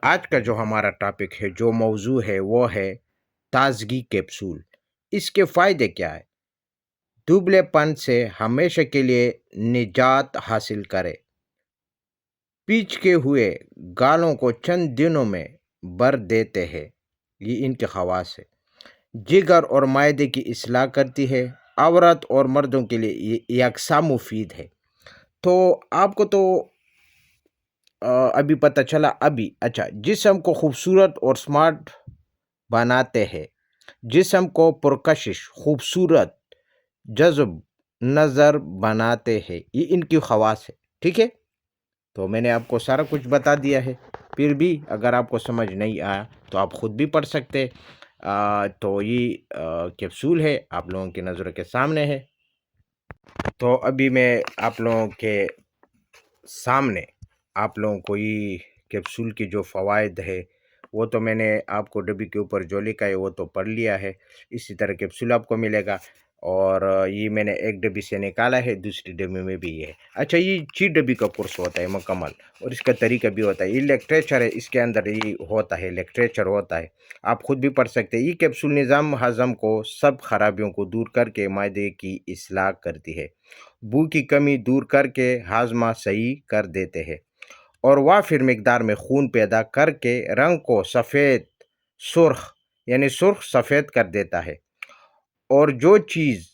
آج کا جو ہمارا ٹاپک ہے، جو موضوع ہے وہ ہے تازگی کیپسول۔ اس کے فائدے کیا ہے؟ دبلے پن سے ہمیشہ کے لیے نجات حاصل کرے، پیچ کے ہوئے گالوں کو چند دنوں میں بھر دیتے ہیں، یہ ان کے خواص ہے۔ جگر اور معدے کی اصلاح کرتی ہے، عورت اور مردوں کے لیے یہ یکساں مفید ہے۔ تو آپ کو تو ابھی پتہ چلا اچھا، جسم کو خوبصورت اور سمارٹ بناتے ہیں، جسم کو پرکشش، خوبصورت، جذب نظر بناتے ہیں، یہ ان کی خواص ہے۔ ٹھیک ہے، تو میں نے آپ کو سارا کچھ بتا دیا ہے، پھر بھی اگر آپ کو سمجھ نہیں آیا تو آپ خود بھی پڑھ سکتے۔ تو یہ کیپسول ہے، آپ لوگوں کی نظروں کے سامنے ہے۔ تو ابھی میں آپ لوگوں کے سامنے آپ لوگوں کو یہ کیپسول کی جو فوائد ہے وہ تو میں نے آپ کو ڈبی کے اوپر جو لکھا ہے وہ تو پڑھ لیا ہے۔ اسی طرح کیپسول آپ کو ملے گا، اور یہ میں نے ایک ڈبی سے نکالا ہے، دوسری ڈبی میں بھی یہ ہے۔ اچھا، یہ 6 ڈبی کا کورس ہوتا ہے مکمل، اور اس کا طریقہ بھی ہوتا ہے۔ یہ لیکٹریچر ہے، اس کے اندر یہ ہوتا ہے، لیکٹریچر ہوتا ہے، آپ خود بھی پڑھ سکتے ہیں۔ یہ کیپسول نظام ہضم کو سب خرابیوں کو دور کر کے معدے کی اصلاح کرتی ہے، بو کی کمی دور کر کے ہاضمہ صحیح کر دیتے ہیں، اور وافر مقدار میں خون پیدا کر کے رنگ کو سفید سرخ یعنی سرخ سفید کر دیتا ہے، اور جو چیز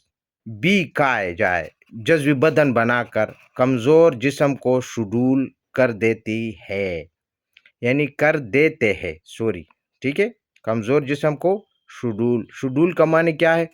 بھی کھائے جائے جذب بدن بنا کر کمزور جسم کو شڈول کر دیتی ہے، یعنی کر دیتے ہیں، ٹھیک ہے، کمزور جسم کو شڈول کا معنی کیا ہے؟